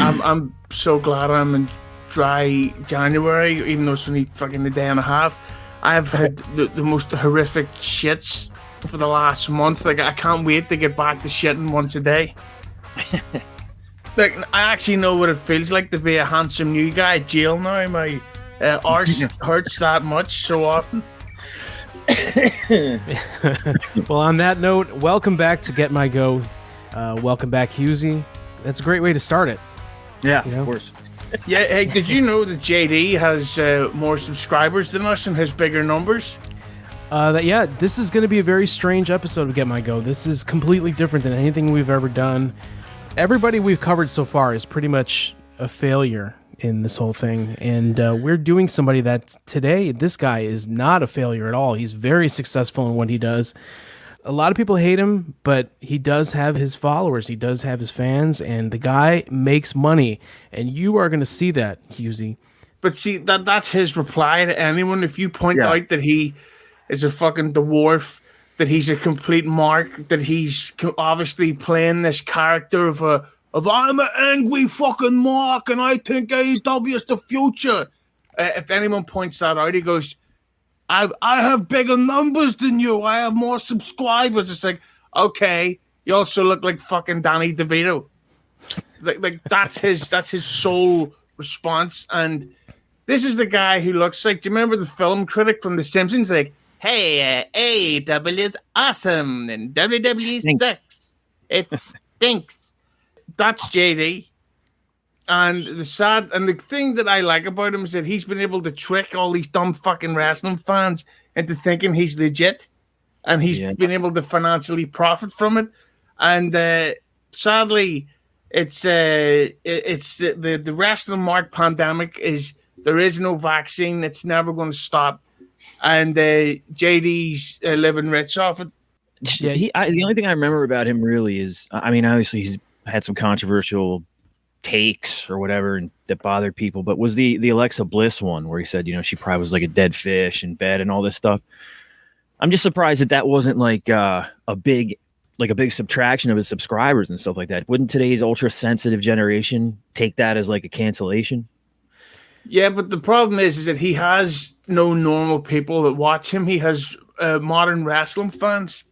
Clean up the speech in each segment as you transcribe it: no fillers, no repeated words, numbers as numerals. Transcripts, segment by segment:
I'm so glad I'm in dry January, even though it's only fucking a day and a half. I've had the most horrific shits for the last month. Like, I can't wait to get back to shitting once a day. Like, I actually know what it feels like to be a handsome new guy at jail now. My arse hurts that much so often. Well, on that note, welcome back to Get My Go. Welcome back, Husey. That's a great way to start it. Yeah, of course. Yeah, hey, did you know that JD has more subscribers than us and has bigger numbers? This is going to be a very strange episode of Get My Go. This is completely different than anything we've ever done. Everybody we've covered so far is pretty much a failure in this whole thing, and we're doing somebody that today, this guy is not a failure at all. He's very successful in what he does. A lot of people hate him, but he does have his followers. He does have his fans, and the guy makes money, and you are going to see that, Husey. But see, that's his reply to anyone. If you point out that he is a fucking dwarf, that he's a complete mark, that he's obviously playing this character of I'm an angry fucking mark and I think AEW is the future. If anyone points that out, he goes, I have bigger numbers than you. I have more subscribers. It's like, okay, you also look like fucking Danny DeVito. Like that's his sole response. And this is the guy who looks like, do you remember the film critic from The Simpsons? Like, hey, AEW is awesome and WWE sucks. It stinks. That's JD. And the thing that I like about him is that he's been able to trick all these dumb fucking wrestling fans into thinking he's legit, and he's been able to financially profit from it. And sadly, it's the wrestling mark pandemic is there is no vaccine. It's never going to stop, and JD's living rich off it. Yeah, the only thing I remember about him really is, I mean, obviously he's had some controversial takes or whatever and that bothered people, but was the Alexa Bliss one where he said, she probably was like a dead fish in bed and all this stuff. I'm just surprised that wasn't like a big subtraction of his subscribers and stuff like that. Wouldn't today's ultra sensitive generation take that as like a cancellation? Yeah, but the problem is that he has no normal people that watch him. He has modern wrestling fans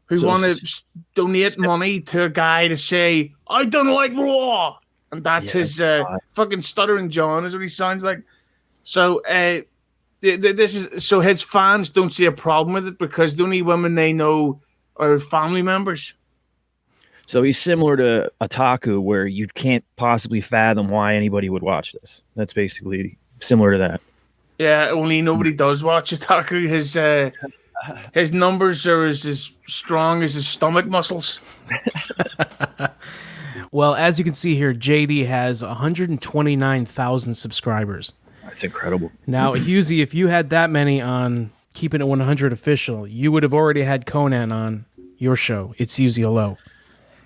who want to donate money to a guy to say, I don't like Raw. And that's his fucking stuttering John is what he sounds like. So so his fans don't see a problem with it because the only women they know are family members. So he's similar to Otaku, where you can't possibly fathom why anybody would watch this. That's basically similar to that. Yeah, only nobody does watch Otaku. His numbers are as strong as his stomach muscles. Well, as you can see here, JD has 129,000 subscribers. That's incredible. Now, Husey, if you had that many on Keeping It 100 Official, you would have already had Conan on your show. It's Husey Hello.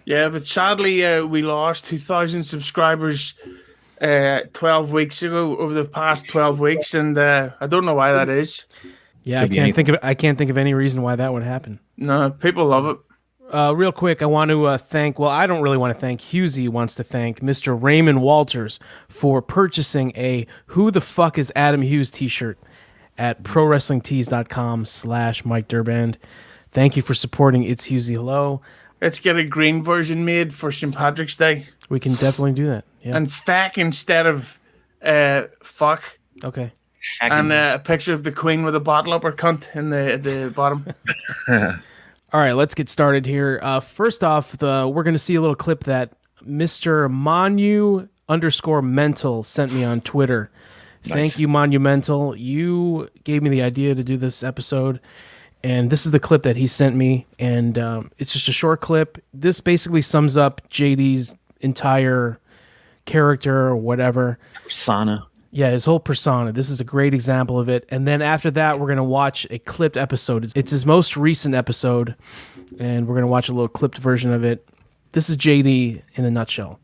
Yeah, but sadly, we lost 2,000 subscribers 12 weeks ago, over the past 12 weeks, and I don't know why that is. Yeah, I can't think of any reason why that would happen. No, people love it. Real quick, I want to thank, well, I don't really want to thank, Husey wants to thank Mr. Raymond Walters for purchasing a Who the Fuck is Adam Hughes t-shirt at prowrestlingtees.com/Mike Durband. Thank you for supporting It's Husey Hello. Let's get a green version made for St. Patrick's Day. We can definitely do that. Yeah. And feck instead of fuck. Okay. And a picture of the Queen with a bottle up her cunt in the bottom. All right, let's get started here. First off, we're going to see a little clip that Mr. Monu_mental sent me on Twitter. Nice. Thank you, Monumental. You gave me the idea to do this episode, and this is the clip that he sent me, and it's just a short clip. This basically sums up JD's entire character or whatever. Persona. Yeah, his whole persona. This is a great example of it. And then after that, we're going to watch a clipped episode. It's his most recent episode, and we're going to watch a little clipped version of it. This is JD in a nutshell.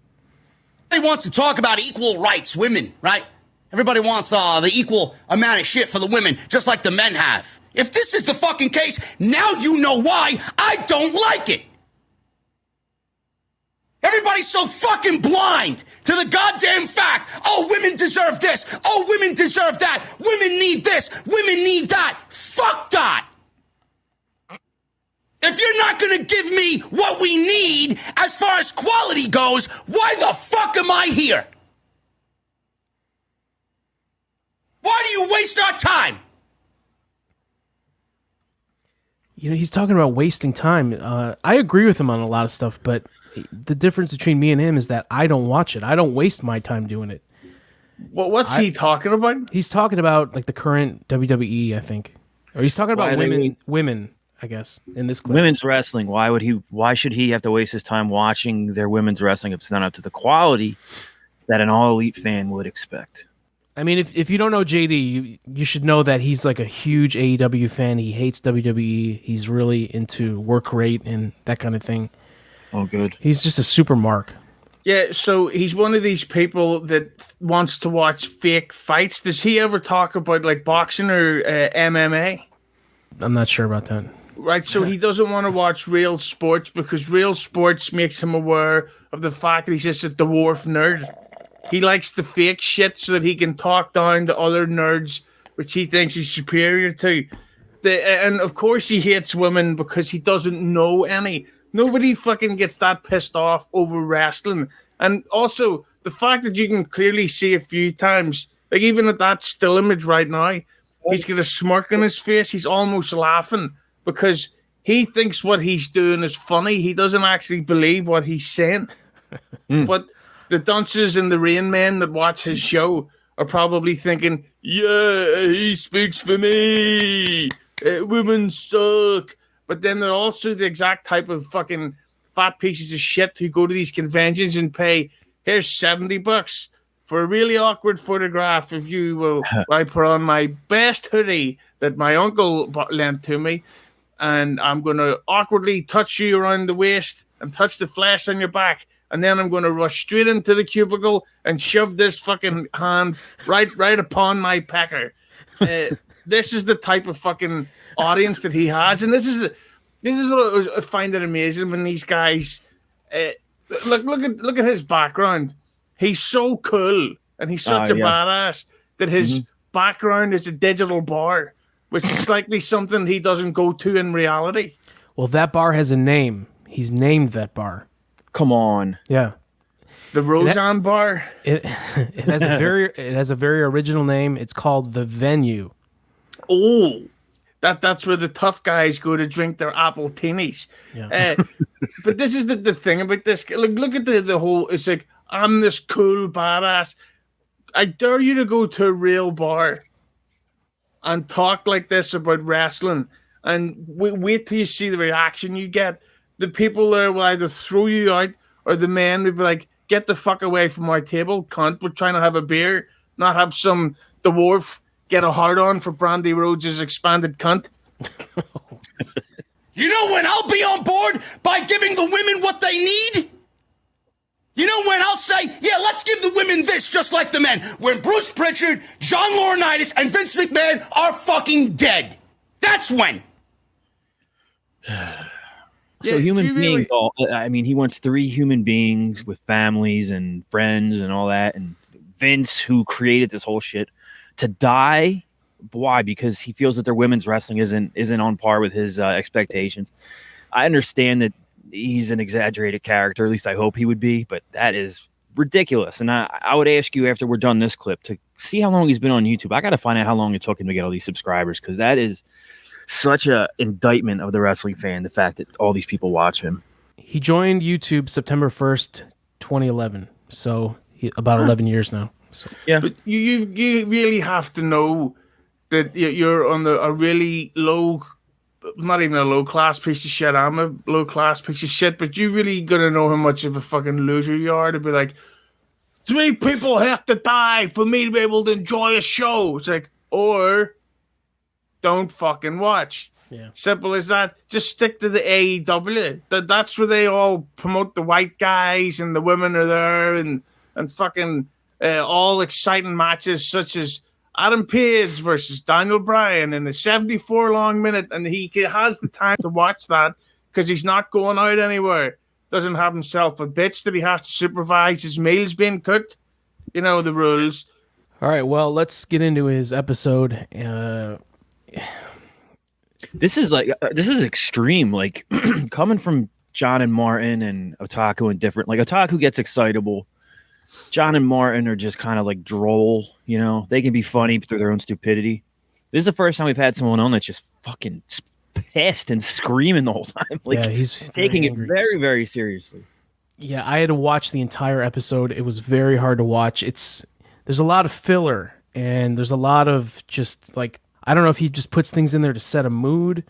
Everybody wants to talk about equal rights, women, right? Everybody wants the equal amount of shit for the women, just like the men have. If this is the fucking case, now you know why I don't like it. Everybody's so fucking blind to the goddamn fact. Oh, women deserve this. Oh, women deserve that. Women need this. Women need that. Fuck that. If you're not gonna give me what we need as far as quality goes, why the fuck am I here? Why do you waste our time? You know, he's talking about wasting time. I agree with him on a lot of stuff, but the difference between me and him is that I don't watch it. I don't waste my time doing it. What's he talking about? He's talking about like the current WWE, I think, or he's talking about women, I guess, in this clip. Women's wrestling. Why should he have to waste his time watching their women's wrestling if it's not up to the quality that an all elite fan would expect? I mean, if you don't know JD, you should know that he's like a huge AEW fan. He hates WWE. He's really into work rate and that kind of thing. Oh, good. He's just a super mark. Yeah, so he's one of these people that wants to watch fake fights. Does he ever talk about like boxing or MMA? I'm not sure about that. Right, so he doesn't want to watch real sports because real sports makes him aware of the fact that he's just a dwarf nerd. He likes the fake shit so that he can talk down to other nerds, which he thinks he's superior to. And of course he hates women because he doesn't know any. Nobody fucking gets that pissed off over wrestling. And also, the fact that you can clearly see a few times, like even at that still image right now, he's got a smirk on his face. He's almost laughing because he thinks what he's doing is funny. He doesn't actually believe what he's saying. But the dunces and the rain men that watch his show are probably thinking, yeah, he speaks for me. Women suck. But then they're also the exact type of fucking fat pieces of shit who go to these conventions and pay, here's $70 for a really awkward photograph if you will. I put on my best hoodie that my uncle lent to me, and I'm going to awkwardly touch you around the waist and touch the flesh on your back. And then I'm going to rush straight into the cubicle and shove this fucking hand right upon my pecker. This is the type of fucking audience that he has, and this is what I find it amazing when these guys look at his background. He's so cool, and he's such a badass that his background is a digital bar, which is likely something he doesn't go to in reality. Well, that bar has a name. He's named that bar. Come on. Yeah. The Roseanne Bar. It has a very original name. It's called The Venue. Oh, that's where the tough guys go to drink their apple tinnies. Yeah. But this is the thing about this. Look at the whole. It's like, I'm this cool badass. I dare you to go to a real bar and talk like this about wrestling, and wait till you see the reaction you get. The people there will either throw you out, or the men will be like, get the fuck away from our table, cunt. We're trying to have a beer, not have some dwarf get a hard-on for Brandy Rhodes' expanded cunt. You know when I'll be on board by giving the women what they need? You know when I'll say, yeah, let's give the women this just like the men. When Bruce Pritchard, John Laurinaitis, and Vince McMahon are fucking dead. That's when. So human beings, he wants 3 human beings with families and friends and all that. And Vince, who created this whole shit, to die. Why? Because he feels that their women's wrestling isn't on par with his expectations. I understand that he's an exaggerated character. At least I hope he would be. But that is ridiculous. And I would ask you after we're done this clip to see how long he's been on YouTube. I got to find out how long it took him to get all these subscribers, because that is such a indictment of the wrestling fan, the fact that all these people watch him. He joined YouTube September 1st, 2011. So about 11 years now. So yeah, but you really have to know that you're on a really low, not even a low class piece of shit. I'm a low class piece of shit, but you really gotta know how much of a fucking loser you are to be like, 3 people have to die for me to be able to enjoy a show. It's like, or don't fucking watch. Yeah. Simple as that. Just stick to the AEW. That's where they all promote the white guys and the women are there and fucking all exciting matches such as Adam Page versus Daniel Bryan in a 74 long minute, and he has the time to watch that because he's not going out anywhere. doesn't have himself a bitch that he has to supervise his meals being cooked. You know the rules. All right, well, let's get into his episode. This is extreme. Like coming from John and Martin and Otaku and different. Like Otaku gets excitable. John and Martin are just kind of like droll. You know, they can be funny through their own stupidity. This is the first time we've had someone on that's just fucking pissed and screaming the whole time. Like he's taking it very, very seriously. Yeah, I had to watch the entire episode. It was very hard to watch. There's a lot of filler, and there's a lot of just like, I don't know if he just puts things in there to set a mood.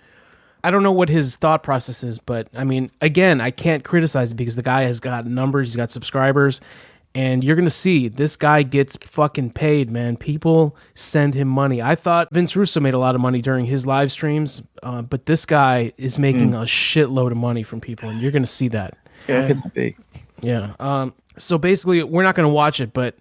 I don't know what his thought process is, but I mean, again, I can't criticize it because the guy has got numbers, he's got subscribers, and you're going to see this guy gets fucking paid, man. People send him money. I thought Vince Russo made a lot of money during his live streams, but this guy is making a shitload of money from people, and you're going to see that. How could that be? Yeah. So basically, we're not going to watch it, but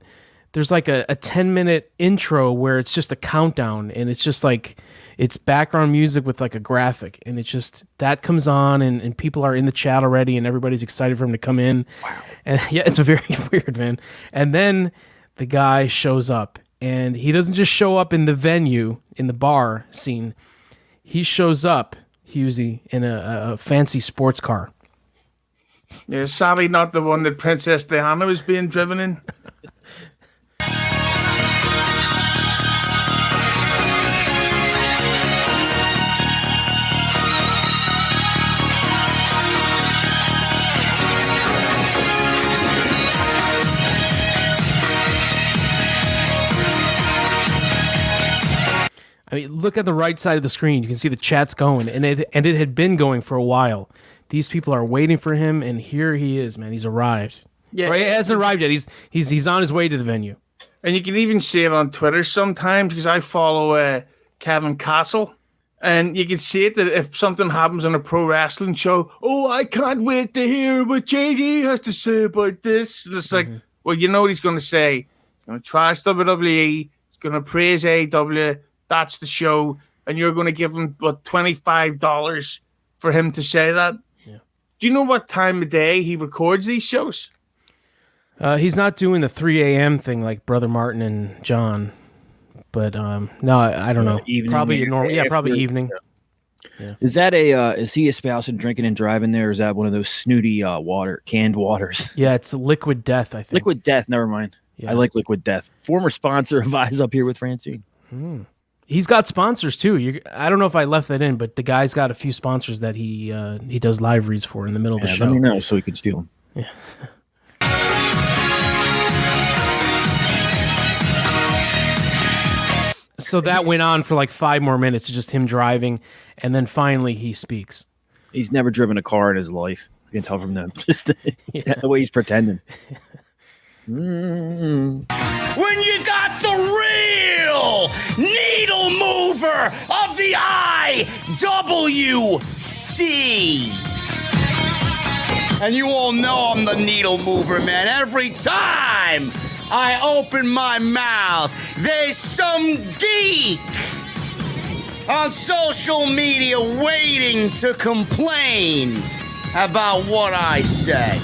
there's like a 10-minute intro where it's just a countdown, and it's just like, it's background music with like a graphic, and it's just, that comes on, and people are in the chat already, and everybody's excited for him to come in. Wow. And yeah, it's very weird, man. And then the guy shows up, and he doesn't just show up in the venue, in the bar scene. He shows up, Husey, in a fancy sports car. Yeah, sadly not the one that Princess Diana was being driven in. I mean, look at the right side of the screen. You can see the chat's going, and it had been going for a while. These people are waiting for him, and here he is, man. He's arrived. Yeah, or he hasn't arrived yet. He's on his way to the venue. And you can even see it on Twitter sometimes, because I follow Kevin Castle, and you can see it that if something happens on a pro wrestling show, oh, I can't wait to hear what JD has to say about this. And it's like, well, you know what he's going to say. He's going to trash WWE. He's going to praise AEW. That's the show, and you're going to give him $25 for him to say that. Yeah. Do you know what time of day he records these shows? He's not doing the 3 a.m. thing like Brother Martin and John, but no, I don't know. Probably normal. Yeah, probably evening. Yeah. Is that is he espousing drinking and driving there? Or is that one of those snooty canned waters? Yeah, it's Liquid Death, I think. Liquid Death. Never mind. Yeah. I like Liquid Death. Former sponsor of Eyes Up Here with Francine. He's got sponsors too. I don't know if I left that in, but the guy's got a few sponsors that he does live reads for in the middle of the show. Let me know so we can steal them. Yeah. So that went on for like 5 more minutes, just him driving, and then finally he speaks. He's never driven a car in his life. You can tell from them. Just the way he's pretending. When you got the real needle mover of the IWC. And you all know I'm the needle mover, man. Every time I open my mouth, there's some geek on social media waiting to complain about what I say.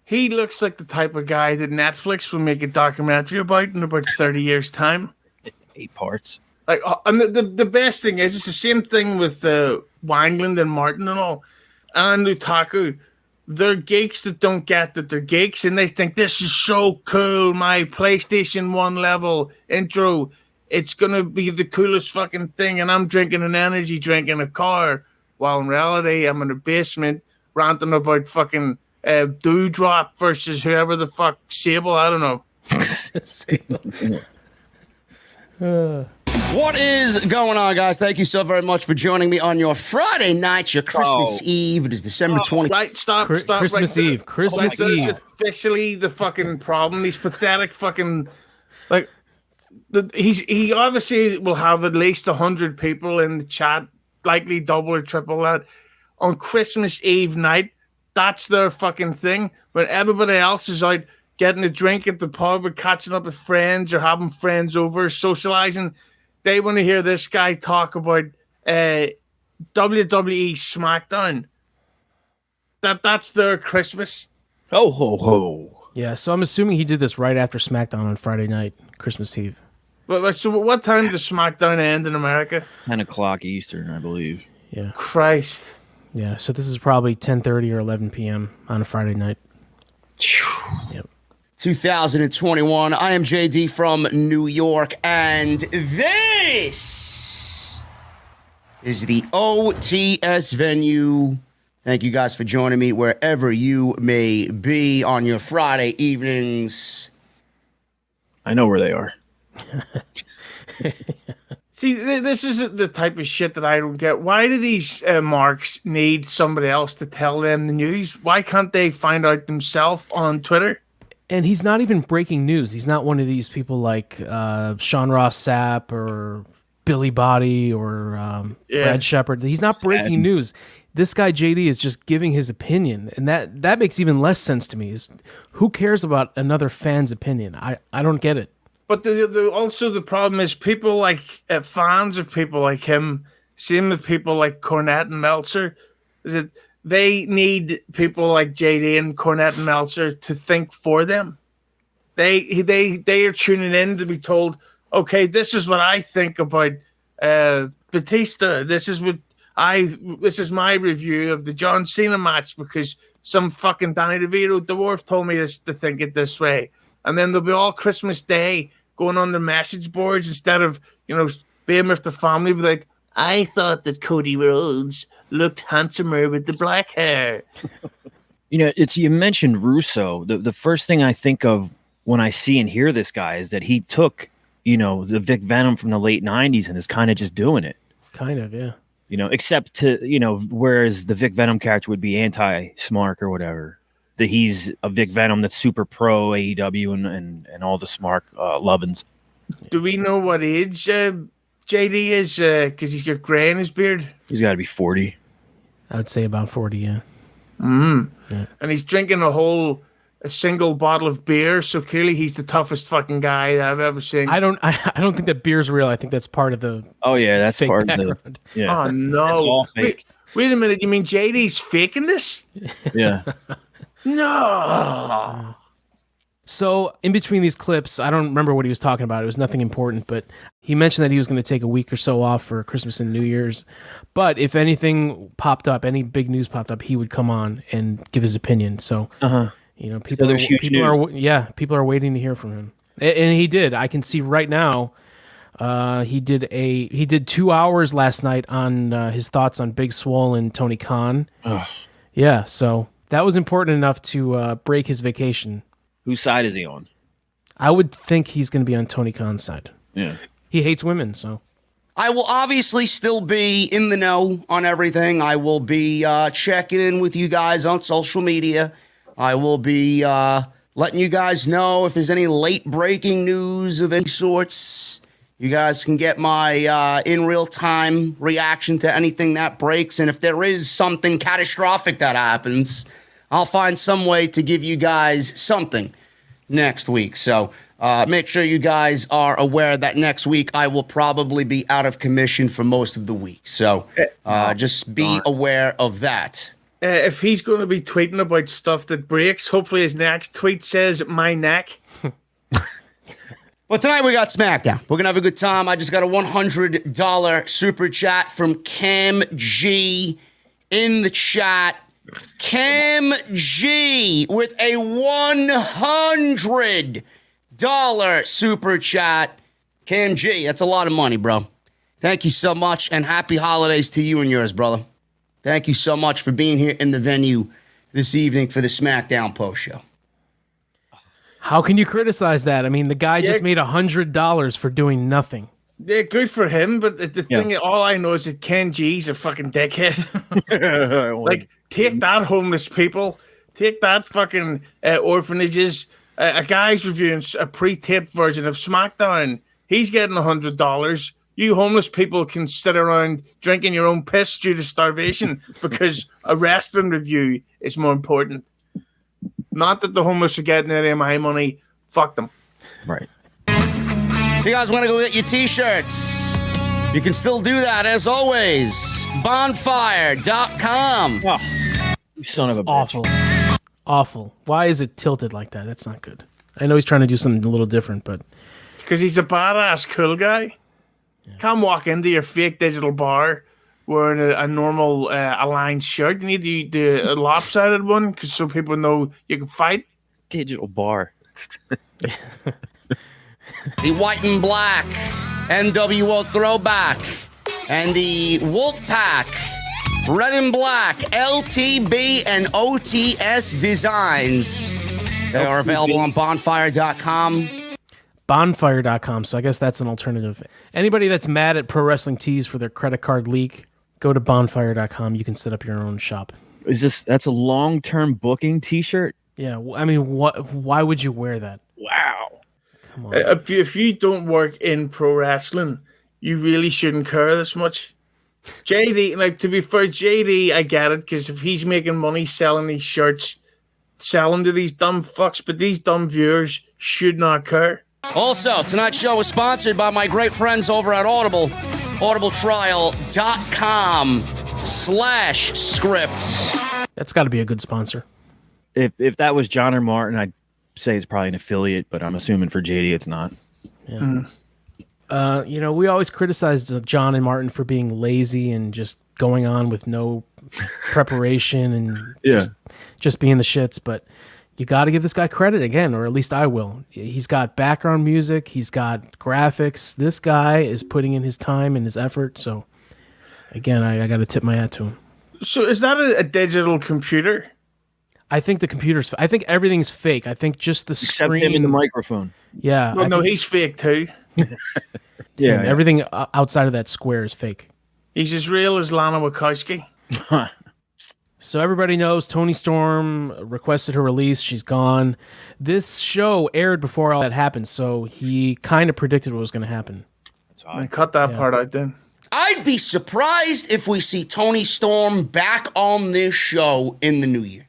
He looks like the type of guy that Netflix will make a documentary about in about 30 years' time. 8 parts. Like, and the best thing is, it's the same thing with Wangland and Martin and all, and Otaku. They're geeks that don't get that they're geeks, and they think this is so cool. My PlayStation 1 level intro, it's gonna be the coolest fucking thing, and I'm drinking an energy drink in a car, while in reality I'm in a basement ranting about fucking Dewdrop versus whoever the fuck, Sable, I don't know. What is going on, guys? Thank you so very much for joining me on your Friday night, your Christmas Eve. It is December 20th. Right, stop. Christmas Eve. Christmas Eve. It's officially the fucking problem. These pathetic fucking, like, he obviously will have at least 100 people in the chat, likely double or triple that, on Christmas Eve night. That's their fucking thing. When everybody else is out getting a drink at the pub or catching up with friends or having friends over, socializing, they want to hear this guy talk about WWE SmackDown. that's their Christmas. Ho ho ho. Yeah, so I'm assuming he did this right after SmackDown on Friday night, Christmas Eve. So what time does SmackDown end in America? 10 o'clock Eastern, I believe. Yeah. Christ. Yeah, so this is probably 10:30 or 11 p.m. on a Friday night. Yep. 2021. I am JD from New York, and this is the OTS venue. Thank you guys for joining me wherever you may be on your Friday evenings. I know where they are. See, this is the type of shit that I don't get. Why do these marks need somebody else to tell them the news? Why can't they find out themselves on Twitter? And he's not even breaking news. He's not one of these people like Sean Ross Sapp or Billy Body or Brad Shepard. He's not breaking news. This guy, JD, is just giving his opinion. And that makes even less sense to me. Who cares about another fan's opinion? I don't get it. But also the problem is people like fans of people like him, same with people like Cornette and Meltzer, is that they need people like JD and Cornette and Meltzer to think for them. They are tuning in to be told, okay, this is what I think about Batista. This is my review of the John Cena match because some fucking Danny DeVito dwarf told me to think it this way. And then they'll be all Christmas Day going on their message boards instead of, being with the family, be like, I thought that Cody Rhodes looked handsomer with the black hair. You mentioned Russo. The first thing I think of when I see and hear this guy is that he took, the Vic Venom from the late 90s and is kind of just doing it. Kind of, yeah. Except to, whereas the Vic Venom character would be anti-Smark or whatever. That he's a Vic Venom that's super pro AEW and all the Smark lovin's. Do we know what age JD is? Because he's got gray in his beard. He's got to be 40. I would say about 40, yeah. Yeah. And he's drinking a single bottle of beer, so clearly he's the toughest fucking guy that I've ever seen. I don't think that beer's real. I think that's part of the. Oh yeah, that's part background. of the. Yeah. Oh no! It's all fake. Wait a minute. You mean JD's faking this? Yeah. No. So in between these clips, I don't remember what he was talking about. It was nothing important, but he mentioned that he was going to take a week or so off for Christmas and New Year's. But if anything popped up, any big news popped up, he would come on and give his opinion. So, people are waiting to hear from him, and he did. I can see right now. He did 2 hours last night on his thoughts on Big Swole and Tony Khan. Yeah, so that was important enough to break his vacation. Whose side is he on? I would think he's going to be on Tony Khan's side. Yeah. He hates women, so. I will obviously still be in the know on everything. I will be checking in with you guys on social media. I will be letting you guys know if there's any late breaking news of any sorts. You guys can get my in real time reaction to anything that breaks. And if there is something catastrophic that happens, I'll find some way to give you guys something next week. So make sure you guys are aware that next week I will probably be out of commission for most of the week. So just be aware of that. If he's going to be tweeting about stuff that breaks, hopefully his next tweet says, my neck. Well, tonight we got SmackDown. We're going to have a good time. I just got a $100 super chat from Cam G in the chat. Cam G with a $100 super chat. Cam G, that's a lot of money, bro. Thank you so much, and happy holidays to you and yours, brother. Thank you so much for being here in the venue this evening for the SmackDown post show. How can you criticize that? I mean, the guy just made $100 for doing nothing. Yeah, good for him, but the thing, all I know is that Ken G's a fucking dickhead. Like, take that, homeless people. Take that, fucking orphanages. A guy's reviewing a pre-taped version of SmackDown. He's getting $100. You homeless people can sit around drinking your own piss due to starvation because a wrestling review is more important. Not that the homeless are getting any of my money. Fuck them. Right. If you guys want to go get your t-shirts, you can still do that as always. Bonfire.com. You son of a awful. bitch. Awful. Why is it tilted like that? That's not good. I know he's trying to do something a little different, but because he's a badass cool guy. Yeah. Can't walk into your fake digital bar wearing a normal aligned shirt. You need the lopsided one because so people know you can fight. Digital bar. The white and black NWO throwback and the Wolfpack red and black LTB and OTS designs. They are available on bonfire.com. Bonfire.com, so I guess that's an alternative. Anybody that's mad at Pro Wrestling Tees for their credit card leak, go to bonfire.com. You can set up your own shop. That's a long-term booking t-shirt? Yeah, I mean, why would you wear that? Wow. Come on. If you don't work in pro wrestling, you really shouldn't care this much. JD, like, to be fair, JD, I get it, because if he's making money selling these shirts, selling to these dumb fucks, but these dumb viewers should not care. Also, tonight's show is sponsored by my great friends over at Audible, audibletrial.com/scripts. That's got to be a good sponsor. If that was John or Martin, I'd say it's probably an affiliate, but I'm assuming for JD it's not. Yeah. We always criticized John and Martin for being lazy and just going on with no preparation and just being the shits, but you got to give this guy credit again, or at least I will. He's got background music. He's got graphics. This guy is putting in his time and his effort. So, again, I got to tip my hat to him. So is that a digital computer? I think the computer's... I think everything's fake. I think just the Except screen... him and the microphone. Yeah. Well, no, he's fake too. Yeah. Everything outside of that square is fake. He's as real as Lana Wachowski. So everybody knows Toni Storm requested her release. She's gone. This show aired before all that happened, so he kind of predicted what was going to happen. I cut that part out then. I'd be surprised if we see Toni Storm back on this show in the new year.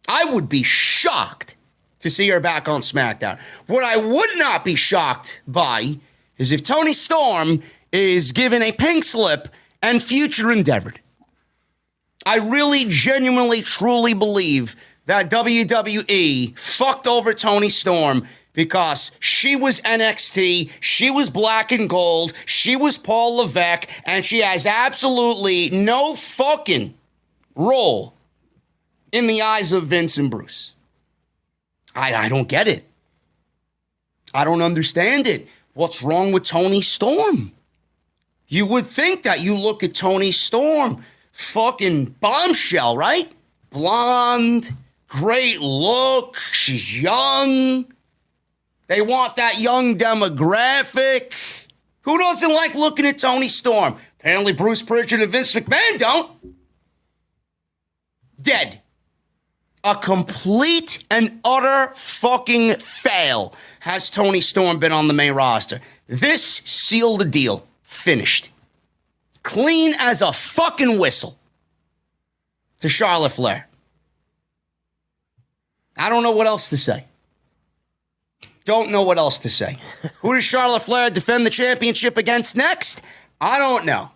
I would be shocked to see her back on SmackDown. What I would not be shocked by is if Toni Storm is given a pink slip and future endeavored. I really, genuinely, truly believe that WWE fucked over Toni Storm because she was NXT, she was black and gold, she was Paul Levesque, and she has absolutely no fucking role in the eyes of Vince and Bruce. I don't get it. I don't understand it. What's wrong with Toni Storm? You would think that you look at Toni Storm, fucking bombshell, right? Blonde, great look, she's young. They want that young demographic. Who doesn't like looking at Toni Storm? Apparently Bruce Pritchard and Vince McMahon don't. Dead. A complete and utter fucking fail has Toni Storm been on the main roster. This sealed the deal. Finished. Clean as a fucking whistle to Charlotte Flair. I don't know what else to say. Don't know what else to say. Who does Charlotte Flair defend the championship against next? I don't know.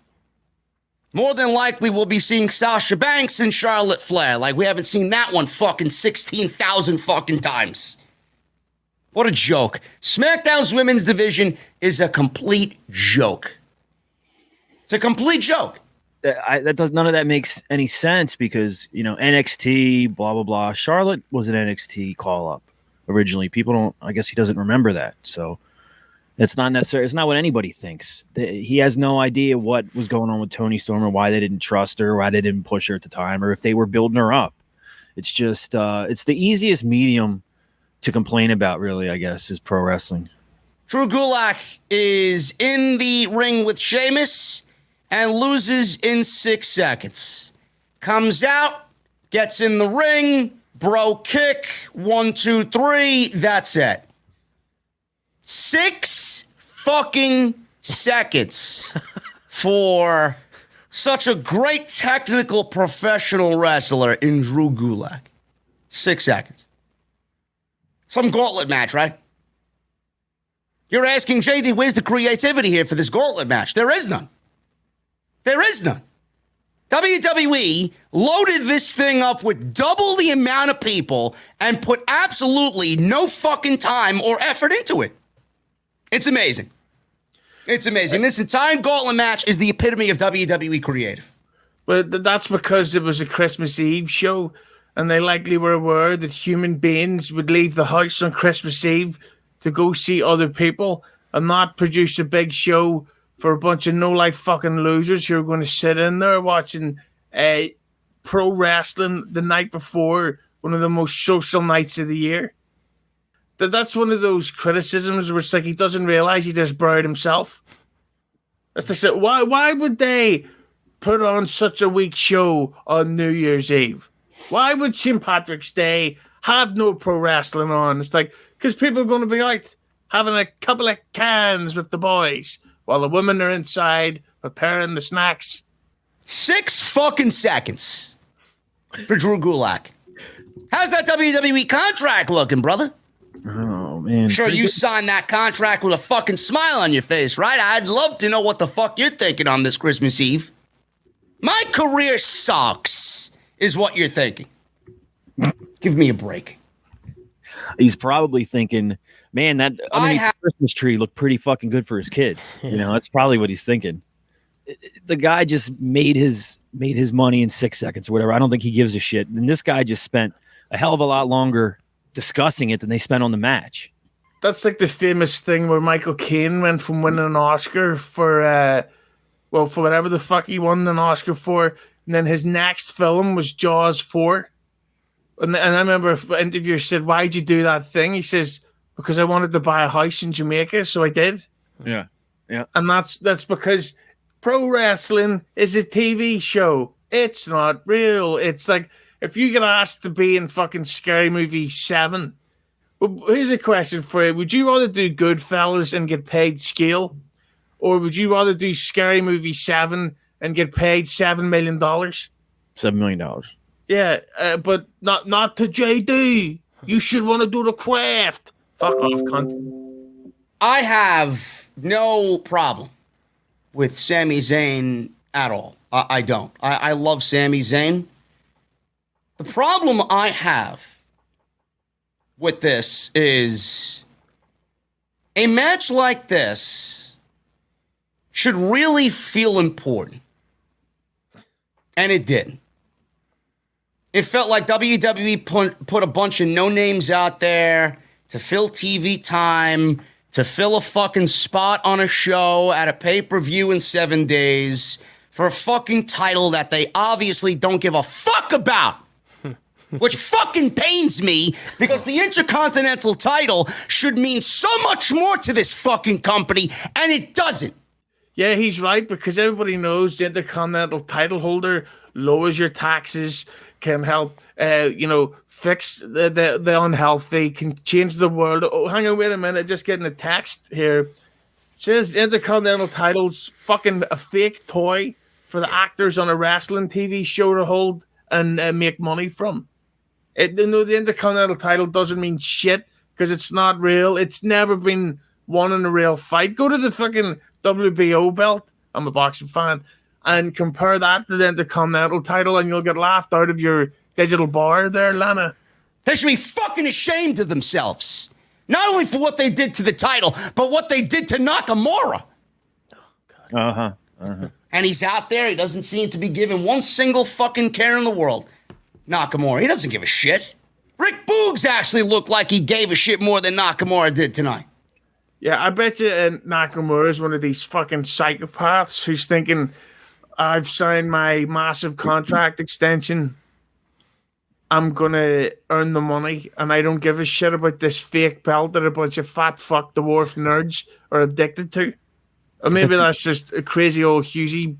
More than likely, we'll be seeing Sasha Banks and Charlotte Flair. Like, we haven't seen that one fucking 16,000 fucking times. What a joke. SmackDown's women's division is a complete joke. It's a complete joke. None of that makes any sense because, NXT, blah, blah, blah. Charlotte was an NXT call-up originally. I guess he doesn't remember that. So it's not necessary. It's not what anybody thinks. He has no idea what was going on with Toni Storm or why they didn't trust her, why they didn't push her at the time, or if they were building her up. It's just, it's the easiest medium to complain about, really, I guess, is pro wrestling. Drew Gulak is in the ring with Sheamus and loses in 6 seconds. Comes out, gets in the ring, bro kick, 1, 2, 3, that's it. 6 fucking seconds for such a great technical professional wrestler in Drew Gulak. 6 seconds. Some gauntlet match, right? You're asking JD, where's the creativity here for this gauntlet match? There is none. There is none. WWE loaded this thing up with double the amount of people and put absolutely no fucking time or effort into it. It's amazing. It's amazing. This entire gauntlet match is the epitome of WWE creative. Well, that's because it was a Christmas Eve show, and they likely were aware that human beings would leave the house on Christmas Eve to go see other people and not produce a big show for a bunch of no-life fucking losers who are going to sit in there watching pro wrestling the night before one of the most social nights of the year. That's one of those criticisms where it's like he doesn't realize he just buried himself. That's like, so why would they put on such a weak show on New Year's Eve? Why would St. Patrick's Day have no pro wrestling on? It's like, because people are going to be out having a couple of cans with the boys while the women are inside preparing the snacks. 6 fucking seconds for Drew Gulak. How's that WWE contract looking, brother? Oh, man. Sure, you signed that contract with a fucking smile on your face, right? I'd love to know what the fuck you're thinking on this Christmas Eve. My career sucks, is what you're thinking. Give me a break. He's probably thinking, man, that Christmas tree looked pretty fucking good for his kids. You know, that's probably what he's thinking. The guy just made his money in 6 seconds or whatever. I don't think he gives a shit. And this guy just spent a hell of a lot longer discussing it than they spent on the match. That's like the famous thing where Michael Caine went from winning an Oscar for whatever the fuck he won an Oscar for, and then his next film was Jaws 4. And I remember an interviewer said, "Why'd you do that thing?" He says, "Because I wanted to buy a house in Jamaica, so I did." Yeah. And that's because pro wrestling is a TV show. It's not real. It's like if you get asked to be in fucking Scary Movie 7, well, here's a question for you. Would you rather do Goodfellas and get paid scale? Or would you rather do Scary Movie 7 and get paid $7 million? $7 million. Yeah, but not to JD. You should want to do The Craft. Fuck off, cunt. I have no problem with Sami Zayn at all. I don't. I love Sami Zayn. The problem I have with this is a match like this should really feel important. And it didn't. It felt like WWE put a bunch of no-names out there to fill TV time, to fill a fucking spot on a show at a pay-per-view in 7 days for a fucking title that they obviously don't give a fuck about. Which fucking pains me because the Intercontinental title should mean so much more to this fucking company, and it doesn't. Yeah, he's right, because everybody knows the Intercontinental title holder lowers your taxes, can help, fix the unhealthy, can change the world. Oh, hang on, wait a minute, just getting a text here. It says the Intercontinental title's fucking a fake toy for the actors on a wrestling TV show to hold and make money from. The Intercontinental title doesn't mean shit because it's not real. It's never been won in a real fight. Go to the fucking WBO belt. I'm a boxing fan. And compare that to the Intercontinental title, and you'll get laughed out of your digital bar there, Lana. They should be fucking ashamed of themselves. Not only for what they did to the title, but what they did to Nakamura. Uh-huh. And he's out there. He doesn't seem to be giving one single fucking care in the world. Nakamura, he doesn't give a shit. Rick Boogs actually looked like he gave a shit more than Nakamura did tonight. Yeah, I bet you Nakamura is one of these fucking psychopaths who's thinking, I've signed my massive contract extension. I'm going to earn the money, and I don't give a shit about this fake belt that a bunch of fat fuck dwarf nerds are addicted to. Or maybe that's just a crazy old Husey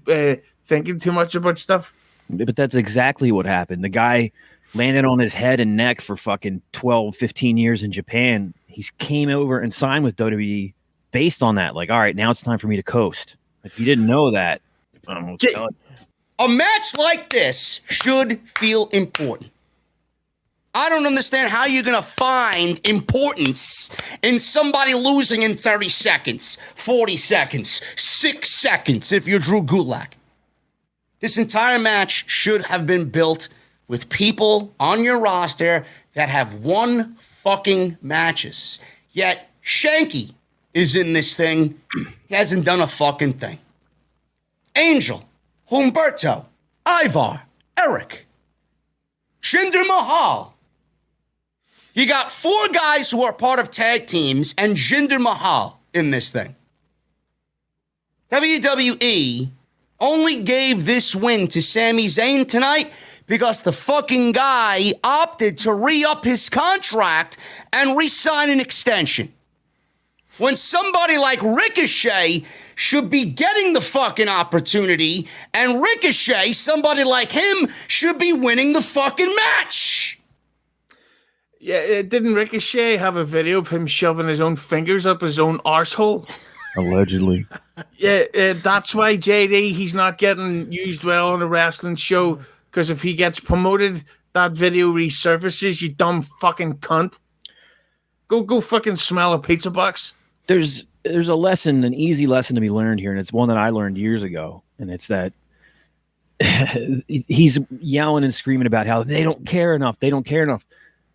thinking too much about stuff. But that's exactly what happened. The guy landed on his head and neck for fucking 12, 15 years in Japan. He came over and signed with WWE based on that. Like, all right, now it's time for me to coast. If you didn't know that, a match like this should feel important. I don't understand how you're going to find importance in somebody losing in 30 seconds, 40 seconds, 6 seconds if you're Drew Gulak. This entire match should have been built with people on your roster that have won fucking matches. Yet Shanky is in this thing. He hasn't done a fucking thing. Angel, Humberto, Ivar, Eric, Jinder Mahal. You got 4 guys who are part of tag teams and Jinder Mahal in this thing. WWE only gave this win to Sami Zayn tonight because the fucking guy opted to re-up his contract and re-sign an extension. When somebody like Ricochet should be getting the fucking opportunity, and Ricochet, somebody like him, should be winning the fucking match. Yeah, didn't Ricochet have a video of him shoving his own fingers up his own arsehole? Allegedly. Yeah, that's why JD, he's not getting used well on a wrestling show, because if he gets promoted, that video resurfaces, you dumb fucking cunt. Go fucking smell a pizza box. There's a lesson, an easy lesson to be learned here, and it's one that I learned years ago, and it's that he's yelling and screaming about how they don't care enough. They don't care enough.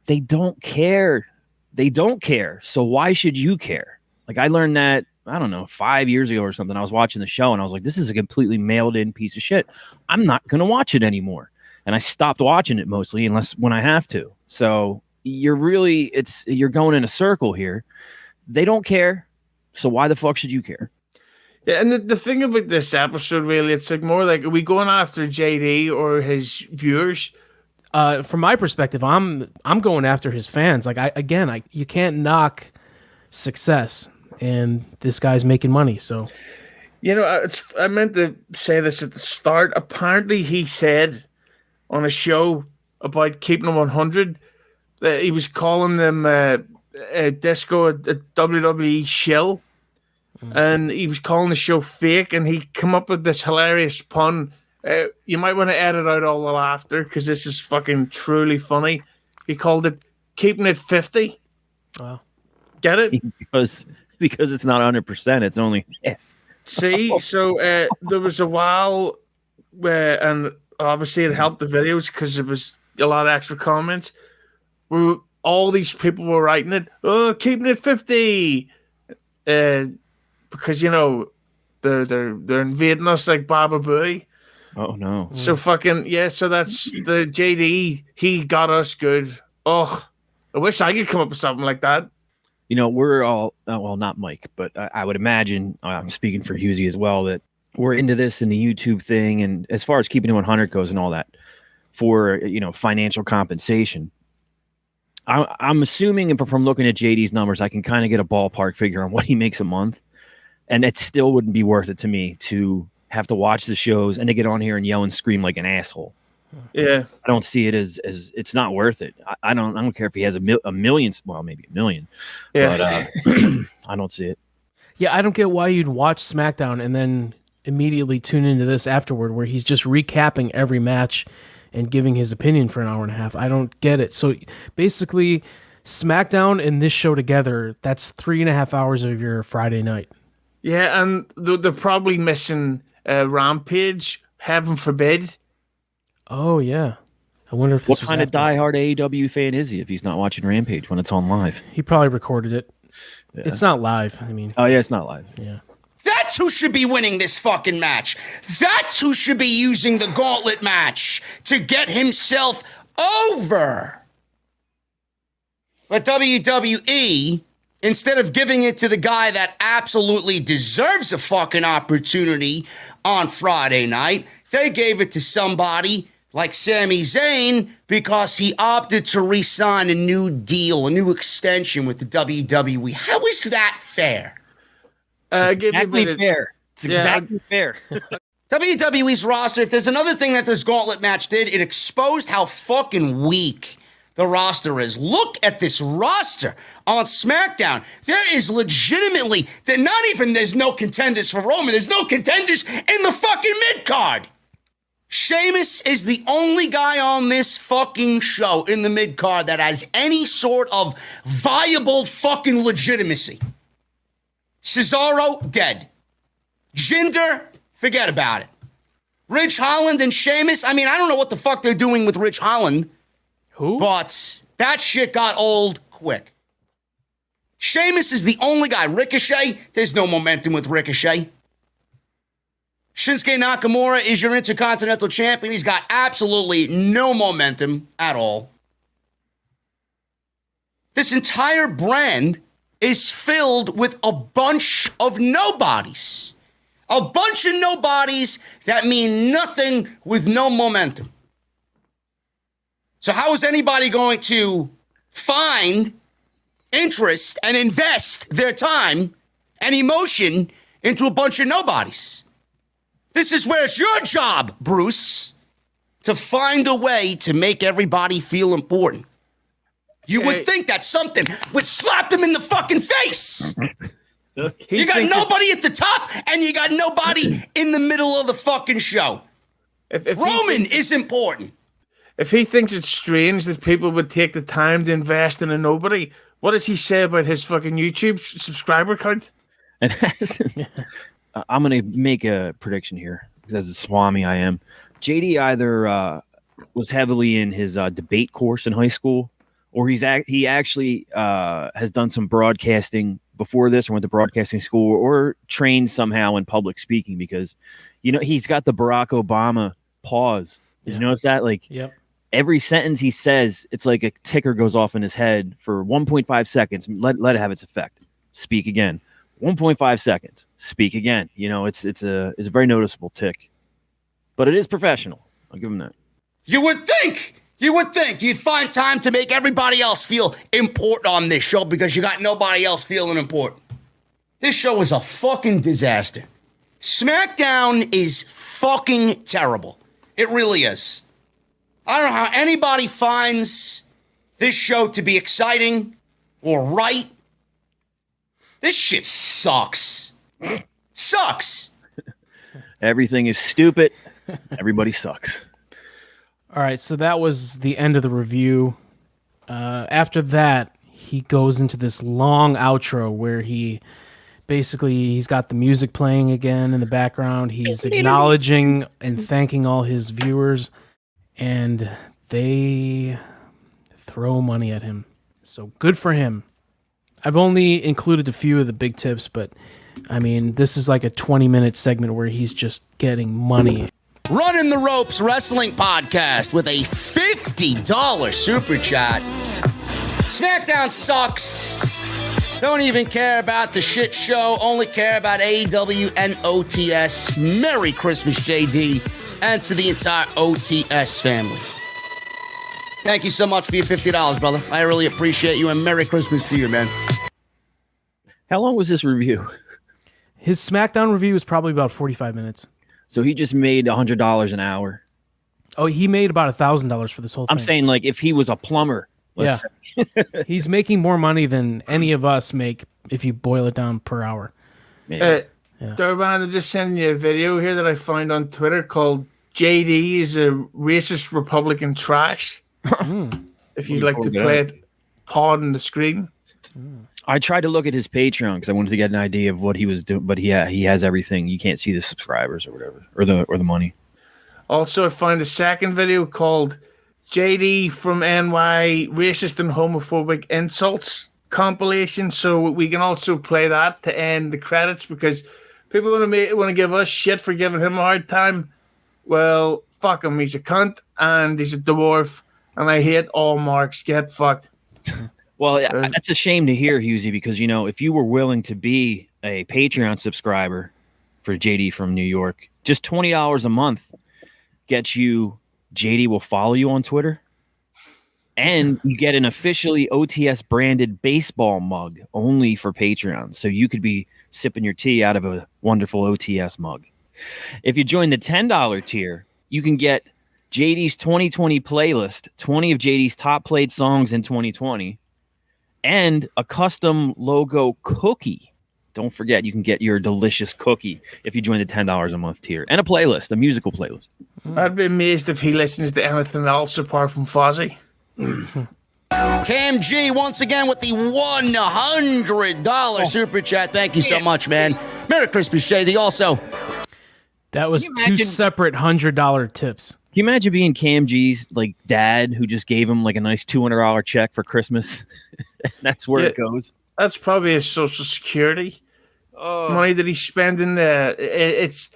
They don't care. They don't care. So why should you care? Like, I learned that, I don't know, 5 years ago or something. I was watching the show and I was like, this is a completely mailed in piece of shit. I'm not going to watch it anymore. And I stopped watching it mostly unless when I have to. So you're going in a circle here. They don't care. So why the fuck should you care? Yeah, and the thing about this episode, really, it's like more like, are we going after JD or his viewers? From my perspective, I'm going after his fans. Like, you can't knock success, and this guy's making money. So, you know, I meant to say this at the start. Apparently, he said on a show about keeping them 100 that he was calling them Disco a WWE shill, and he was calling the show fake, and he come up with this hilarious pun. You might want to edit out all the laughter because this is fucking truly funny. He called it keeping it 50. Wow. Get it? Because it's not 100%. It's only F. See, so there was a while where, and obviously it helped the videos because it was a lot of extra comments, where all these people were writing it, oh, keeping it 50. Because, you know, they're invading us like Baba Booey. Oh no! So fucking yeah. So that's the JD. He got us good. Oh, I wish I could come up with something like that. You know, we're all well, not Mike, but I would imagine I'm speaking for Husey as well that we're into this in the YouTube thing, and as far as keeping it 100 goes and all that, for financial compensation. I'm assuming, and from looking at JD's numbers, I can kind of get a ballpark figure on what he makes a month, and it still wouldn't be worth it to me to have to watch the shows and to get on here and yell and scream like an asshole. Yeah, I don't see it as it's not worth it. I don't care if he has a million, well, maybe a million, yeah. but I don't see it. Yeah, I don't get why you'd watch SmackDown and then immediately tune into this afterward, where he's just recapping every match and giving his opinion for an hour and a half. I don't get it. So basically, SmackDown and this show together, that's 3.5 hours of your Friday night. Yeah, and they're probably missing Rampage, heaven forbid. Oh, yeah. I wonder if this what kind of diehard AEW fan is he if he's not watching Rampage when it's on live? He probably recorded it. Yeah. It's not live. I mean, oh yeah, it's not live. Yeah. That's who should be winning this fucking match. That's who should be using the gauntlet match to get himself over. But WWE, instead of giving it to the guy that absolutely deserves a fucking opportunity on Friday night, they gave it to somebody like Sami Zayn because he opted to re-sign a new deal, a new extension with the WWE. How is that fair? It's exactly fair. It's exactly fair. WWE's roster, if there's another thing that this gauntlet match did, it exposed how fucking weak the roster is. Look at this roster on SmackDown. There is legitimately, there's no contenders for Roman. There's no contenders in the fucking mid-card. Sheamus is the only guy on this fucking show in the mid-card that has any sort of viable fucking legitimacy. Cesaro, dead. Jinder, forget about it. Rich Holland and Sheamus. I mean, I don't know what the fuck they're doing with Rich Holland. Who? But that shit got old quick. Sheamus is the only guy. Ricochet, there's no momentum with Ricochet. Shinsuke Nakamura is your Intercontinental Champion. He's got absolutely no momentum at all. This entire brand is filled with a bunch of nobodies. A bunch of nobodies that mean nothing with no momentum. So how is anybody going to find interest and invest their time and emotion into a bunch of nobodies? This is where it's your job, Bruce, to find a way to make everybody feel important. You would think that something would slap them in the fucking face. You got nobody at the top, and you got nobody in the middle of the fucking show. If Roman is important. If he thinks it's strange that people would take the time to invest in a nobody, what does he say about his fucking YouTube subscriber count? And I'm going to make a prediction here, because as a Swami I am. JD either was heavily in his debate course in high school, or he actually has done some broadcasting before this, or went to broadcasting school, or trained somehow in public speaking, because, you know, he's got the Barack Obama pause. Did you notice that? Like, every sentence he says, it's like a ticker goes off in his head for 1.5 seconds. Let it have its effect. Speak again. 1.5 seconds. Speak again. You know, it's a very noticeable tick, but it is professional. I'll give him that. You would think you'd find time to make everybody else feel important on this show, because you got nobody else feeling important. This show is a fucking disaster. SmackDown is fucking terrible. It really is. I don't know how anybody finds this show to be exciting or right. This shit sucks. Sucks. Everything is stupid. Everybody sucks. All right, so that was the end of the review. After that, he goes into this long outro where he's got the music playing again in the background. He's acknowledging and thanking all his viewers, and they throw money at him. So good for him. I've only included a few of the big tips, but I mean, this is like a 20-minute segment where he's just getting money. Running the Ropes Wrestling Podcast with a $50 super chat. SmackDown sucks. Don't even care about the shit show. Only care about AEW and OTS. Merry Christmas, JD, and to the entire OTS family. Thank you so much for your $50, brother. I really appreciate you, and Merry Christmas to you, man. How long was this review? His SmackDown review was probably about 45 minutes. So he just made $100 an hour. Oh, he made about $1,000 for this whole thing. I'm saying, like, if he was a plumber. Let's say. He's making more money than any of us make if you boil it down per hour. Durban, I'm just sending you a video here that I found on Twitter called JD is a racist Republican trash. If you'd like to play it, pause on the screen. I tried to look at his Patreon because I wanted to get an idea of what he was doing, but he has everything. You can't see the subscribers or whatever, or the money. Also, I found a second video called JD from NY Racist and Homophobic Insults compilation. So we can also play that to end the credits, because people want to give us shit for giving him a hard time. Well, fuck him. He's a cunt and he's a dwarf, and I hate all marks. Get fucked. Well, that's a shame to hear, Husey, because, you know, if you were willing to be a Patreon subscriber for JD from New York, just $20 a month gets you, JD will follow you on Twitter, and you get an officially OTS branded baseball mug only for Patreon. So you could be sipping your tea out of a wonderful OTS mug. If you join the $10 tier, you can get JD's 2020 playlist, 20 of JD's top played songs in 2020, and a custom logo cookie. Don't forget, you can get your delicious cookie if you join the $10 a month tier, and a playlist, a musical playlist. I'd be amazed if he listens to anything else apart from Fozzy. Cam G once again with the $100 super chat. Thank you so much, man. Merry Christmas, JD. Also, That was two separate $100 tips. Can you imagine being Cam G's like dad who just gave him like a nice $200 check for Christmas? That's where it goes. That's probably his Social Security money that he's spending. It's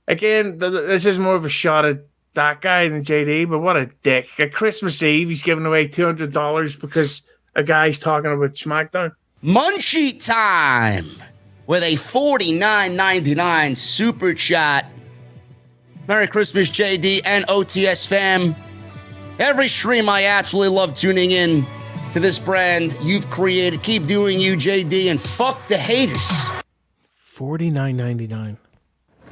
again, this is more of a shot at that guy than JD, but what a dick. At Christmas Eve, he's giving away $200 because a guy's talking about SmackDown. Munchie time with a $49.99 super chat. Merry Christmas, JD and OTS fam. Every stream, I absolutely love tuning in to this brand you've created. Keep doing you, JD, and fuck the haters. $49.99.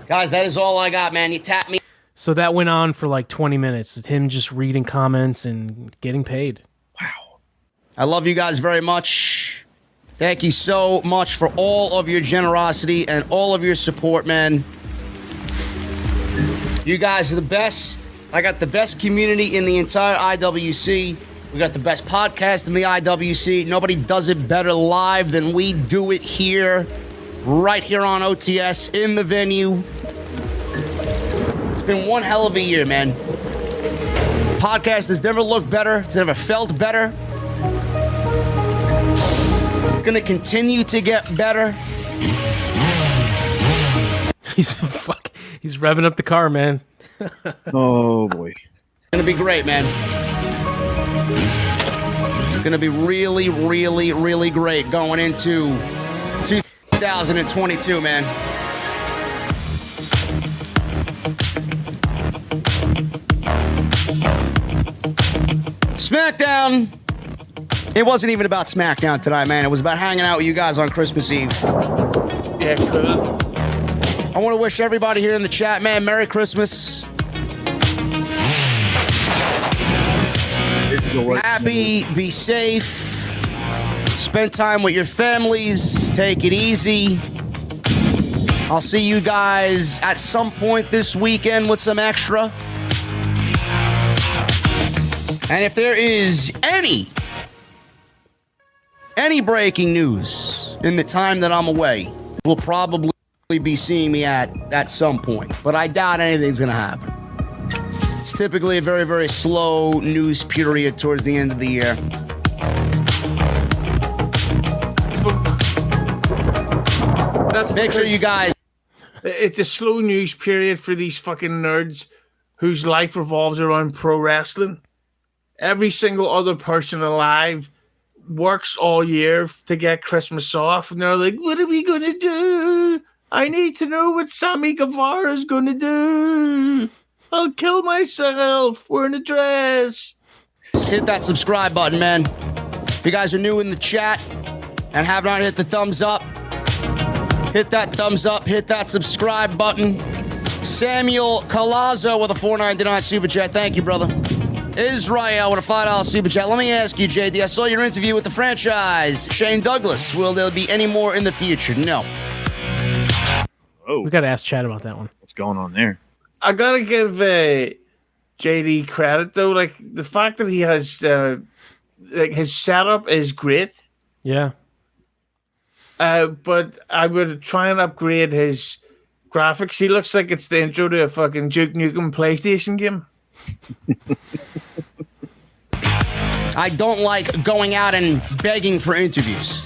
Guys, that is all I got, man. You tap me. So that went on for like 20 minutes. It's him just reading comments and getting paid. Wow. I love you guys very much. Thank you so much for all of your generosity and all of your support, man. You guys are the best. I got the best community in the entire IWC. We got the best podcast in the IWC. Nobody does it better live than we do it here, right here on OTS in the venue. It's been one hell of a year, man. Podcast has never looked better. It's never felt better. It's going to continue to get better. He's revving up the car, man. Oh, boy. It's going to be great, man. It's going to be really, really, really great going into 2022, man. SmackDown. It wasn't even about SmackDown tonight, man. It was about hanging out with you guys on Christmas Eve. Yeah, cool. I want to wish everybody here in the chat, man, Merry Christmas. Happy, be safe. Spend time with your families. Take it easy. I'll see you guys at some point this weekend with some extra. And if there is any breaking news in the time that I'm away, we'll probably be seeing me at some point. But I doubt anything's going to happen. It's typically a very, very slow news period towards the end of the year. Make sure you guys... It's a slow news period for these fucking nerds whose life revolves around pro wrestling. Every single other person alive works all year to get Christmas off, and they're like, what are we going to do? I need to know what Sammy Guevara's going to do. I'll kill myself wearing a dress. Hit that subscribe button, man. If you guys are new in the chat and have not hit the thumbs up, hit that thumbs up, hit that subscribe button. Samuel Colazo with a $4.99 super chat. Thank you, brother. Israel with a $5 super chat. Let me ask you, JD, I saw your interview with the franchise, Shane Douglas. Will there be any more in the future? No. Oh, we got to ask Chad about that one. What's going on there? I got to give JD credit, though. Like, the fact that he has, his setup is great. Yeah. But I would try and upgrade his graphics. He looks like it's the intro to a fucking Duke Nukem PlayStation game. I don't like going out and begging for interviews.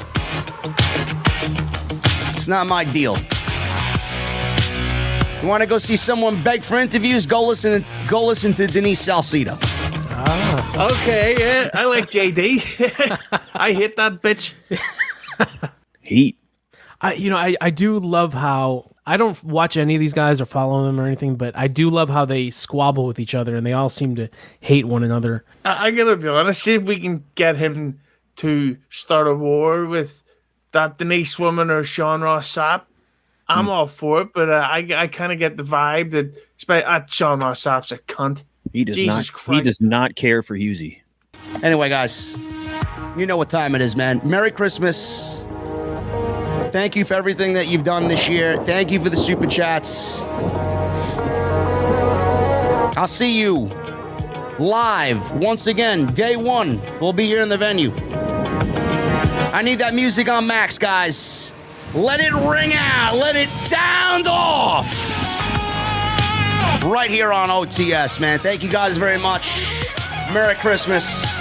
It's not my deal. You want to go see someone beg for interviews? Go listen to Denise Salcedo. Ah, okay, yeah, I like JD. I hate that bitch. Heat. I do love how I don't watch any of these guys or follow them or anything, but I do love how they squabble with each other and they all seem to hate one another. I gotta be honest, see if we can get him to start a war with that Denise woman or Sean Ross Sapp. I'm all for it, but I kind of get the vibe that Sean Ross Sapp's a cunt. He does not care for Husey. Anyway, guys, you know what time it is, man. Merry Christmas. Thank you for everything that you've done this year. Thank you for the super chats. I'll see you live once again, day one. We'll be here in the venue. I need that music on max, guys. Let it ring out. Let it sound off. right here on OTS, man. Thank you guys very much. Merry Christmas,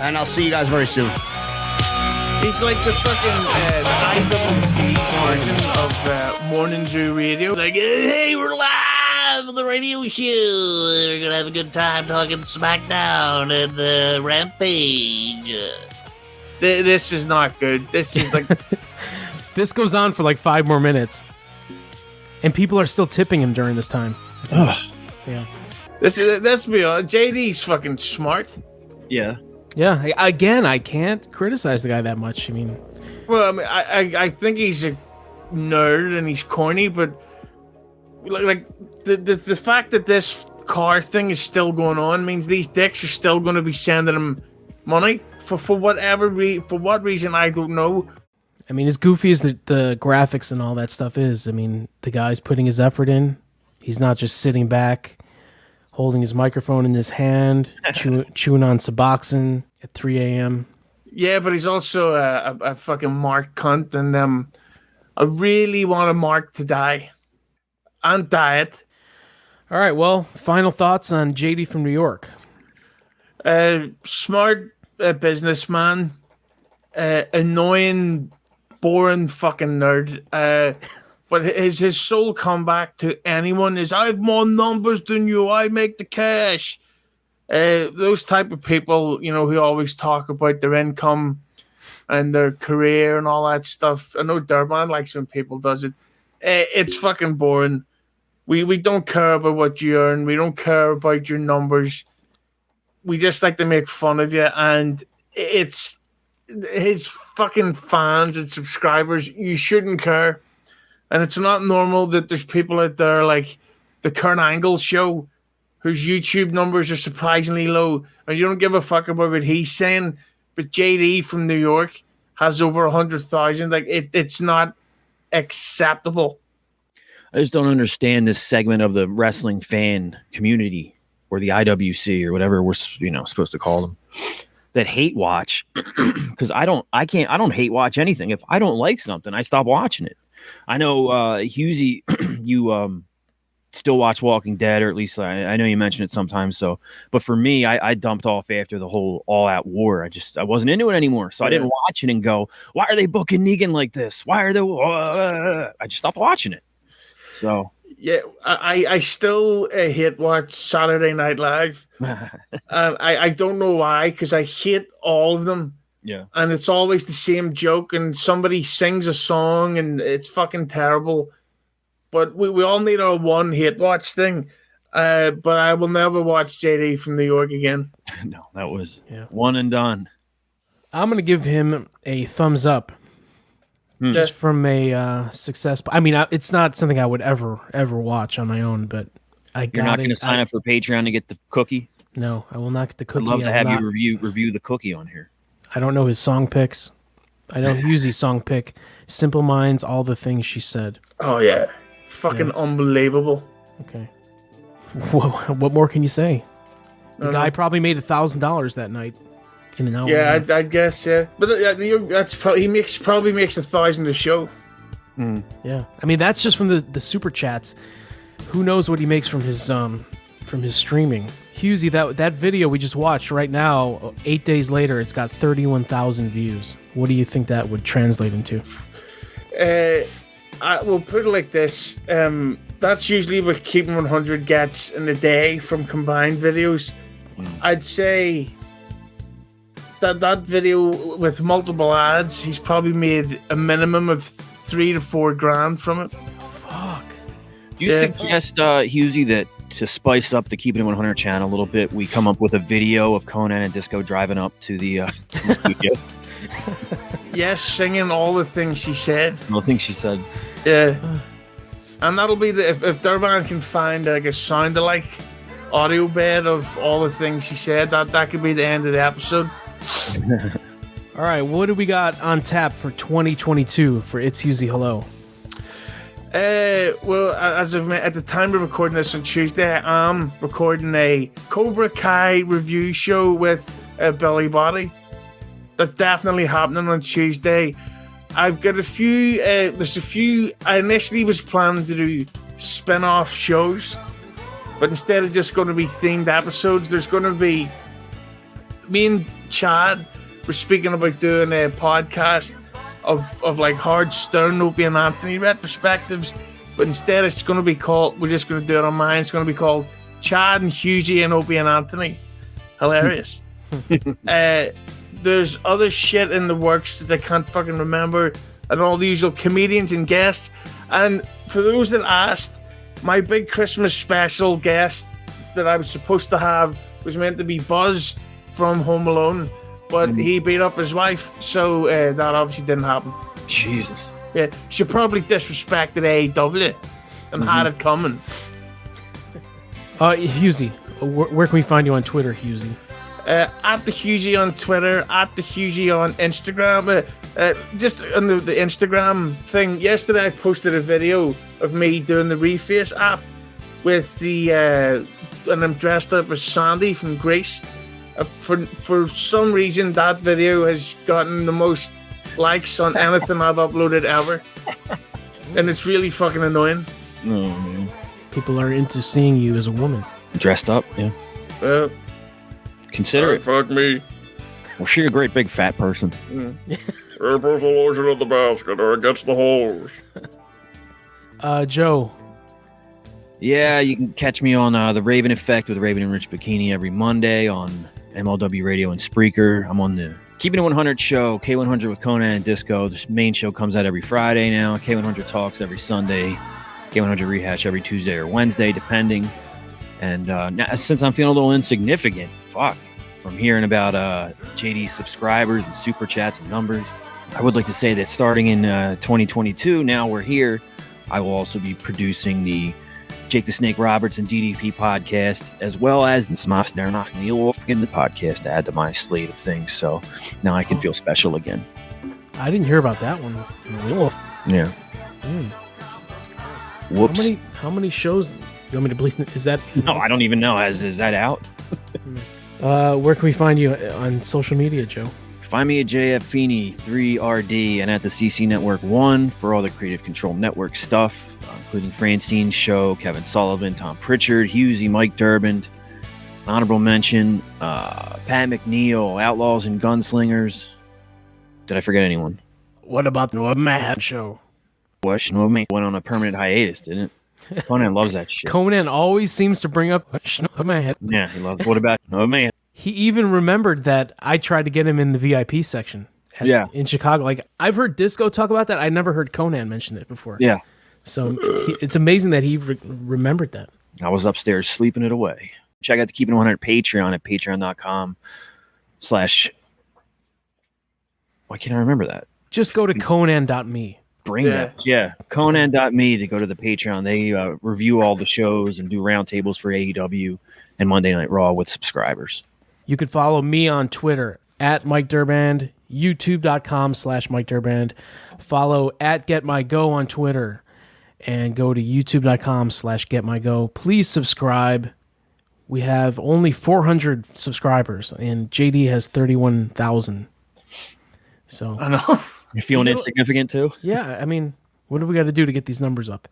and I'll see you guys very soon. He's like the fucking IWC version of Morning Zoo Radio. Like, hey, we're live on the radio show. We're gonna have a good time talking SmackDown and Rampage. This is not good. This is like... This goes on for like 5 more minutes. And people are still tipping him during this time. Ugh. Yeah. Let's be honest. JD's fucking smart. Yeah. Yeah. Again, I can't criticize the guy that much. I mean... Well, I mean, I think he's a nerd and he's corny, but like the fact that this car thing is still going on means these dicks are still going to be sending him money for what reason I don't know. I mean, as goofy as the graphics and all that stuff is, I mean, the guy's putting his effort in. He's not just sitting back, holding his microphone in his hand, chewing on Suboxone at 3 a.m. Yeah, but he's also a fucking Mark cunt, and I really want a Mark to die. And diet. All right, well, final thoughts on JD from New York. Smart businessman, annoying, boring fucking nerd. But his sole comeback to anyone is, I have more numbers than you, I make the cash. Those type of people, who always talk about their income and their career and all that stuff. I know Durban likes when people does it. It's fucking boring. We don't care about what you earn. We don't care about your numbers. We just like to make fun of you. And it's his fucking fans and subscribers. You shouldn't care. And it's not normal that there's people out there like the Kurt Angle show whose YouTube numbers are surprisingly low. And you don't give a fuck about what he's saying. But JD from New York has over 100,000. Like, it's not acceptable. I just don't understand this segment of the wrestling fan community, or the IWC, or whatever we're supposed to call them, that hate watch. Because I don't hate watch anything. If I don't like something, I stop watching it. I know, Husey, you still watch Walking Dead, or at least I know you mention it sometimes. So, but for me, I dumped off after the whole All Out War. I wasn't into it anymore. So I didn't watch it and go, why are they booking Negan like this? Why are they? I just stopped watching it. So yeah, I still hate watch Saturday Night Live. I don't know why, because I hate all of them. Yeah, and it's always the same joke, and somebody sings a song, and it's fucking terrible. But we all need our one hate watch thing. But I will never watch JD from New York again. No, that was one and done. I'm going to give him a thumbs up. Just from a success. I mean, it's not something I would ever watch on my own, but You're not going to sign up for Patreon to get the cookie? No, I will not get the cookie. I'd love to have you review the cookie on here. I don't know his song picks. I know Husey's song pick. Simple Minds, all the things she said. Oh, yeah. Fucking unbelievable. Okay. What more can you say? The guy probably made $1,000 that night in an hour. Yeah, I guess, yeah. But that's probably he probably makes 1,000 a show. Yeah, I mean that's just from the super chats. Who knows what he makes from his streaming? Husey, that video we just watched right now, 8 days later, it's got 31,000 views. What do you think that would translate into? We'll put it like this. That's usually what Keeping 100 gets in a day from combined videos. I'd say that video with multiple ads, he's probably made a minimum of $3,000 to $4,000 from it. Fuck. Do you suggest, Husey, that to spice up the Keeping It 100 channel a little bit, we come up with a video of Conan and Disco driving up to the studio? Yes, singing all the things she said. All the things she said. Yeah. And that'll be if Durban can find like a sound-alike audio bed of all the things she said, that could be the end of the episode. All right, what do we got on tap for 2022 for It's Husey Hello? Well, as of at the time of recording this on Tuesday, I'm recording a Cobra Kai review show with Billy Body. That's definitely happening on Tuesday. I've got a few. There's a few. I initially was planning to do spin-off shows, but instead of just going to be themed episodes, there's going to be me and Chad were speaking about doing a podcast of like hard stern Opie and Anthony retrospectives, but instead it's going to be called, we're just going to do it on mine, it's going to be called Chad and Hughie and Opie and Anthony. Hilarious. There's other shit in the works that I can't fucking remember, and all the usual comedians and guests. And for those that asked, my big Christmas special guest that I was supposed to have was meant to be Buzz from Home Alone, but he beat up his wife, so that obviously didn't happen. Jesus. Yeah, she probably disrespected AEW and had it coming. Husey, where can we find you on Twitter, Husey? At the Hughie on Twitter, at the Hughie on Instagram. Just on the Instagram thing, yesterday I posted a video of me doing the Reface app with the and I'm dressed up as Sandy from Greece. For some reason, that video has gotten the most likes on anything I've uploaded ever, and it's really fucking annoying. Oh, man. People are into seeing you as a woman. Dressed up, yeah. Consider it. Fuck me. Well, she's a great big fat person. Her personal lotion of the basket or against the hose. Joe. Yeah, you can catch me on The Raven Effect with Raven and Rich Bikini every Monday on MLW Radio and Spreaker. I'm on the Keeping It 100 show, K100 with Conan and Disco. The main show comes out every Friday now. K100 Talks every Sunday. K100 Rehash every Tuesday or Wednesday, depending. And now, since I'm feeling a little insignificant, from hearing about JD's subscribers and super chats and numbers, I would like to say that starting in 2022, now we're here, I will also be producing the Jake the Snake Roberts and DDP podcast, as well as the Smash Dernock Neil Wolf in the podcast to add to my slate of things. So now I can feel special again. I didn't hear about that one with Neil Wolf. Yeah. Whoops. How many shows? You want me to believe? Is that? No, I don't even know. Is that out? Where can we find you on social media, Joe? Find me at JF Feeney 3RD and at the CC Network 1 for all the Creative Control Network stuff, including Francine's show, Kevin Sullivan, Tom Pritchard, Husey, Mike Durbin, honorable mention, Pat McNeil, Outlaws and Gunslingers. Did I forget anyone? What about the Mad Show? Question of me went on a permanent hiatus, didn't it? Conan loves that shit. Conan always seems to bring up Mad. Yeah, he loves. What about man? He even remembered that I tried to get him in the VIP section. In Chicago. Like, I've heard Disco talk about that. I never heard Conan mention it before. Yeah. So it's amazing that he remembered that. I was upstairs sleeping it away. Check out the Keeping It 100 Patreon at patreon.com/ Why can't I remember that? Just go to conan.me. Bring that. Yeah. Conan.me to go to the Patreon. They review all the shows and do roundtables for AEW and Monday Night Raw with subscribers. You could follow me on Twitter at Mike Durband, youtube.com/Mike Durband. Follow at GetMyGo on Twitter and go to youtube.com/GetMyGo. Please subscribe. We have only 400 subscribers and JD has 31,000. So I know. You're feeling insignificant too? Yeah, I mean, what do we got to do to get these numbers up?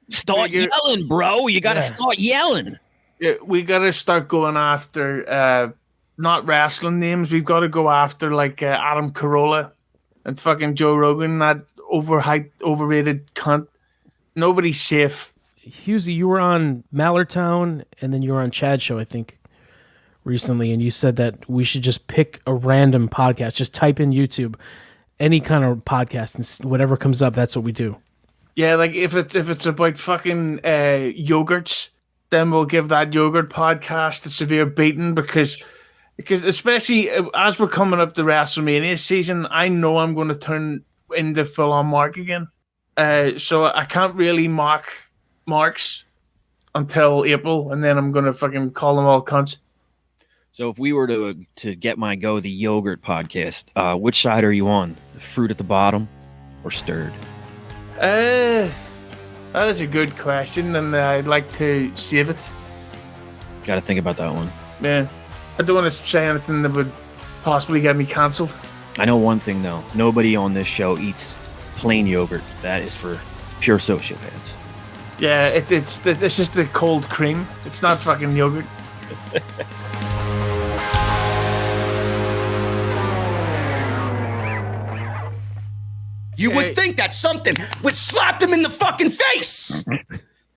Start yelling, bro. You got to start yelling. Yeah, we got to start going after not wrestling names. We've got to go after like Adam Carolla and fucking Joe Rogan, that overhyped, overrated cunt. Nobody's safe. Husey, you were on Mallertown and then you were on Chad's show, I think, recently, and you said that we should just pick a random podcast. Just type in YouTube any kind of podcast and whatever comes up, that's what we do. Yeah, like if it's about fucking yogurts, then we'll give that yogurt podcast a severe beating because especially as we're coming up to WrestleMania season, I know I'm going to turn into full-on Mark again. So I can't really mock Marks until April, and then I'm going to fucking call them all cunts. So if we were to get my go, the yogurt podcast, which side are you on? The fruit at the bottom or stirred? That is a good question, and I'd like to save it. Got to think about that one. Yeah. I don't want to say anything that would possibly get me cancelled. I know one thing, though. Nobody on this show eats plain yogurt. That is for pure sociopaths. Yeah, it's just the cold cream. It's not fucking yogurt. You would think that something would slap them in the fucking face.